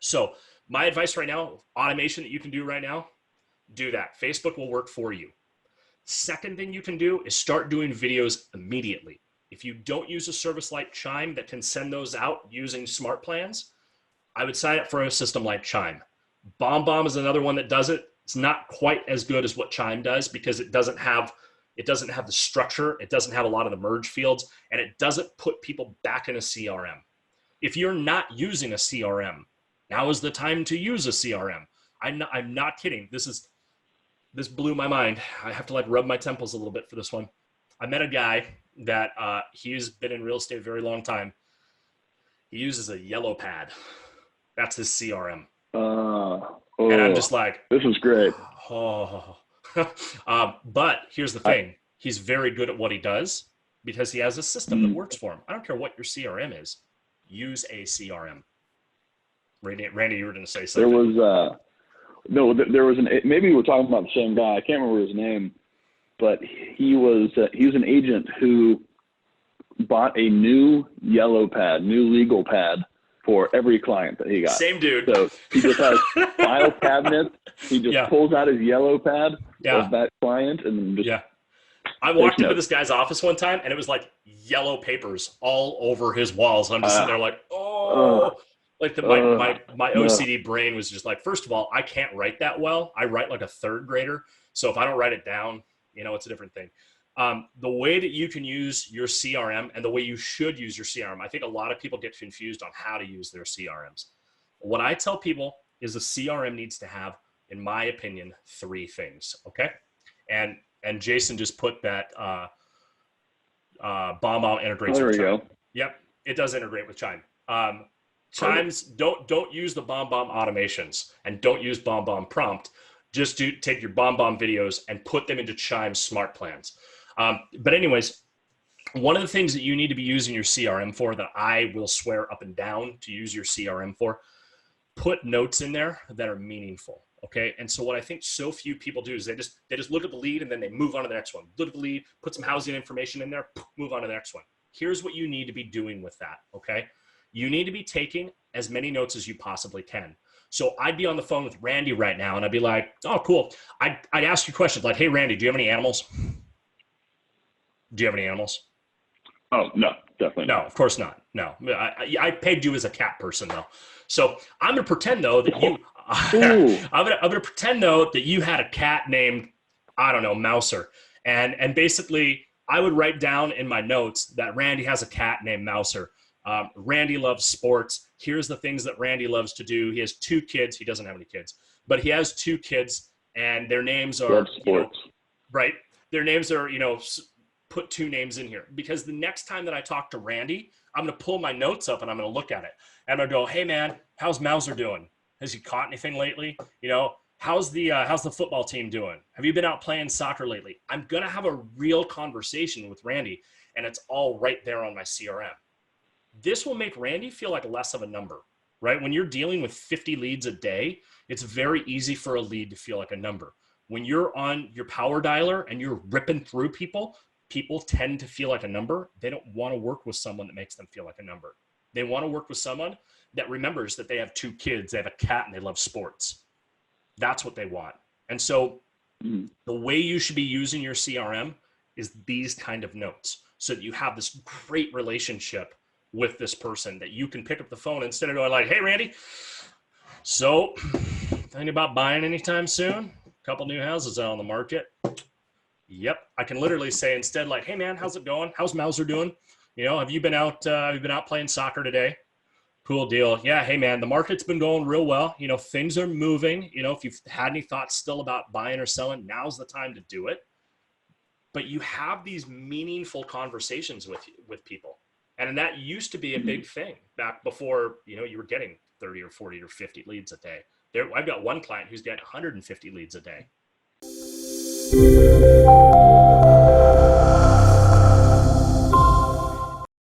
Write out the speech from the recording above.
So my advice right now, automation that you can do right now, do that. Facebook will work for you. Second thing you can do is start doing videos immediately. If you don't use a service like Chime that can send those out using smart plans, I would sign up for a system like Chime. BombBomb is another one that does it. It's not quite as good as what Chime does because it doesn't have the structure, it doesn't have a lot of the merge fields, and it doesn't put people back in a CRM. If you're not using a CRM, now is the time to use a CRM. I'm not kidding. This blew my mind. I have to like rub my temples a little bit for this one. I met a guy that he's been in real estate a very long time. He uses a yellow pad. That's his CRM. And I'm just like, this is great. Oh. But here's the thing. He's very good at what he does because he has a system that works for him. I don't care what your CRM is. Use a CRM. Randy, you were going to say something. There was maybe we're talking about the same guy. I can't remember his name, but he was an agent who bought a new yellow pad, new legal pad for every client that he got. Same dude. So he just has file cabinets. He just pulls out his yellow pad of that client and then just I walked into this guy's office one time and it was like yellow papers all over his walls. I'm just sitting there like, my OCD brain was just like, first of all, I can't write that well. I write like a third grader. So if I don't write it down, it's a different thing. The way that you can use your CRM and the way you should use your CRM, I think a lot of people get confused on how to use their CRMs. What I tell people is a CRM needs to have, in my opinion, 3 things. Okay. And Jason just put that BombBomb integrates with Chime. Go. Yep. It does integrate with Chime. Chimes, don't use the BombBomb automations and don't use BombBomb prompt. Just take your BombBomb videos and put them into Chime smart plans. But anyways, one of the things that you need to be using your CRM for that I will swear up and down to use your CRM for, put notes in there that are meaningful. Okay. And so what I think so few people do is they just look at the lead and then they move on to the next one. Look at the lead, put some housing information in there, move on to the next one. Here's what you need to be doing with that. Okay. You need to be taking as many notes as you possibly can. So I'd be on the phone with Randy right now and I'd be like, oh, cool. I'd ask you questions like, hey, Randy, do you have any animals? Do you have any animals? Oh, no, definitely not. No, of course not. No, I pegged you as a cat person though. So I'm going to pretend though that you, I'm going to pretend though that you had a cat named, I don't know, Mouser. And basically I would write down in my notes that Randy has a cat named Mouser. Randy loves sports. Here's the things that Randy loves to do. He has 2 kids. He doesn't have any kids, but he has 2 kids and their names are, right. Their names are, put 2 names in here because the next time that I talk to Randy, I'm going to pull my notes up and I'm going to look at it and I'm going to go, hey man, how's Mouser doing? Has he caught anything lately? How's the football team doing? Have you been out playing soccer lately? I'm going to have a real conversation with Randy and it's all right there on my CRM. This will make Randy feel like less of a number, right? When you're dealing with 50 leads a day, it's very easy for a lead to feel like a number. When you're on your power dialer and you're ripping through people tend to feel like a number. They don't want to work with someone that makes them feel like a number. They want to work with someone that remembers that they have 2 kids, they have a cat, and they love sports. That's what they want. And so the way you should be using your CRM is these kind of notes so that you have this great relationship with this person that you can pick up the phone instead of going like, hey, Randy, so thinking about buying anytime soon? A couple new houses out on the market. Yep. I can literally say instead like, hey man, how's it going? How's Mouser doing? Have you been out playing soccer today? Cool deal. Yeah. Hey man, the market's been going real well. Things are moving. If you've had any thoughts still about buying or selling, now's the time to do it. But you have these meaningful conversations with people. And that used to be a big thing back before, you were getting 30 or 40 or 50 leads a day. I've got one client who's getting 150 leads a day.